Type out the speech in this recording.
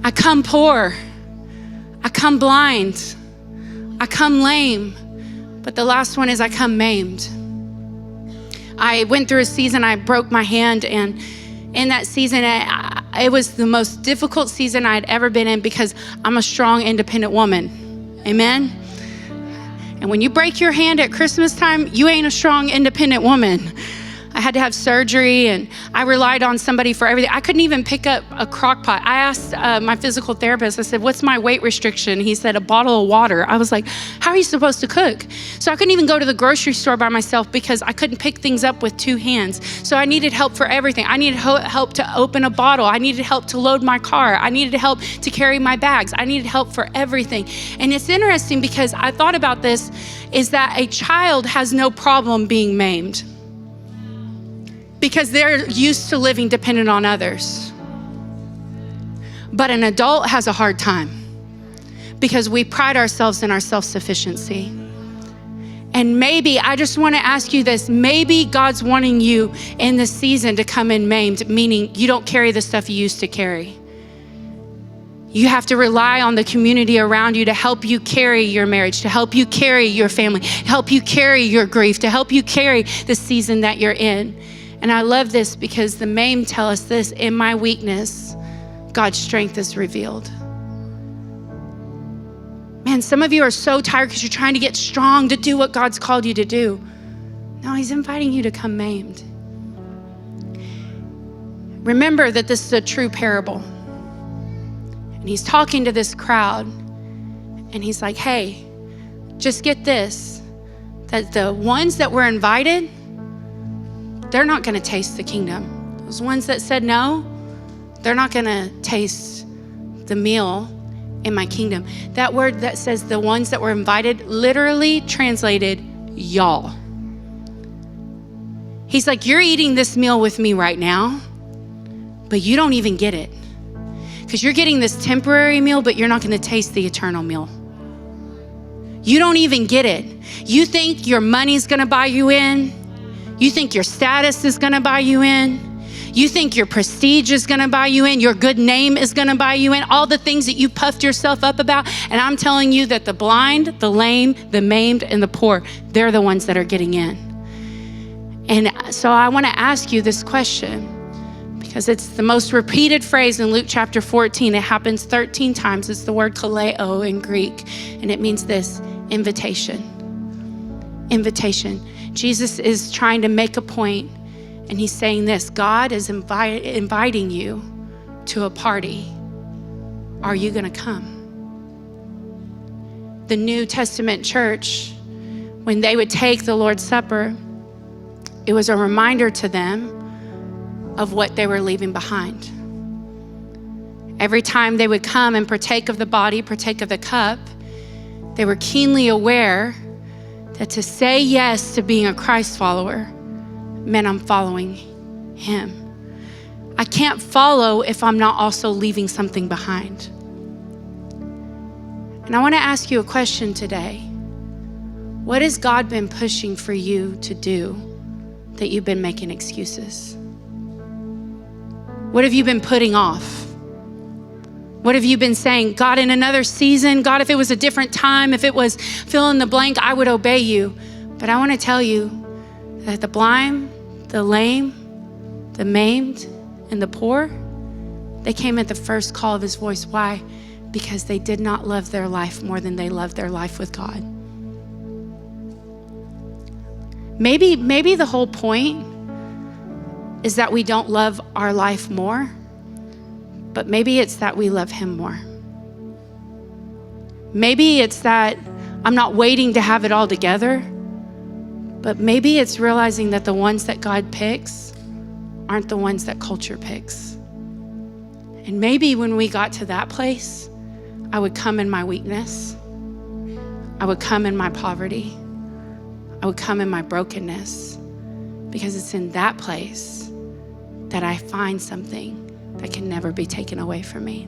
I come poor. I come blind. I come lame. But the last one is I come maimed. I went through a season, I broke my hand, and in that season, it was the most difficult season I'd ever been in because I'm a strong, independent woman. Amen? And when you break your hand at Christmas time, you ain't a strong, independent woman. I had to have surgery, and I relied on somebody for everything. I couldn't even pick up a crock pot. I asked my physical therapist, I said, what's my weight restriction? He said, a bottle of water. I was like, how are you supposed to cook? So I couldn't even go to the grocery store by myself because I couldn't pick things up with two hands. So I needed help for everything. I needed help to open a bottle. I needed help to load my car. I needed help to carry my bags. I needed help for everything. And it's interesting because I thought about this, is that a child has no problem being maimed, because they're used to living dependent on others. But an adult has a hard time because we pride ourselves in our self-sufficiency. And maybe, I just wanna ask you this, maybe God's wanting you in this season to come in maimed, meaning you don't carry the stuff you used to carry. You have to rely on the community around you to help you carry your marriage, to help you carry your family, help you carry your grief, to help you carry the season that you're in. And I love this because the Maimed tell us this, in my weakness, God's strength is revealed. Man, some of you are so tired because you're trying to get strong to do what God's called you to do. No, he's inviting you to come maimed. Remember that this is a true parable. And he's talking to this crowd and he's like, hey, just get this, that the ones that were invited, they're not gonna taste the kingdom. Those ones that said no, they're not gonna taste the meal in my kingdom. That word that says the ones that were invited, literally translated, y'all. He's like, you're eating this meal with me right now, but you don't even get it. Because you're getting this temporary meal, but you're not gonna taste the eternal meal. You don't even get it. You think your money's gonna buy you in. You think your status is gonna buy you in. You think your prestige is gonna buy you in. Your good name is gonna buy you in. All the things that you puffed yourself up about. And I'm telling you that the blind, the lame, the maimed, and the poor, they're the ones that are getting in. And so I wanna ask you this question, because it's the most repeated phrase in Luke chapter 14. It happens 13 times. It's the word kaleo in Greek. And it means this, invitation. Invitation. Jesus is trying to make a point, and he's saying this, God is inviting you to a party. Are you gonna come? The New Testament church, when they would take the Lord's Supper, it was a reminder to them of what they were leaving behind. Every time they would come and partake of the body, partake of the cup, they were keenly aware that to say yes to being a Christ follower meant I'm following him. I can't follow if I'm not also leaving something behind. And I want to ask you a question today. What has God been pushing for you to do that you've been making excuses? What have you been putting off? What have you been saying? God, in another season, God, if it was a different time, if it was fill in the blank, I would obey you. But I want to tell you that the blind, the lame, the maimed, and the poor, they came at the first call of his voice. Why? Because they did not love their life more than they loved their life with God. Maybe the whole point is that we don't love our life more, but maybe it's that we love him more. Maybe it's that I'm not waiting to have it all together, but maybe it's realizing that the ones that God picks aren't the ones that culture picks. And maybe when we got to that place, I would come in my weakness. I would come in my poverty. I would come in my brokenness, because it's in that place that I find something that can never be taken away from me.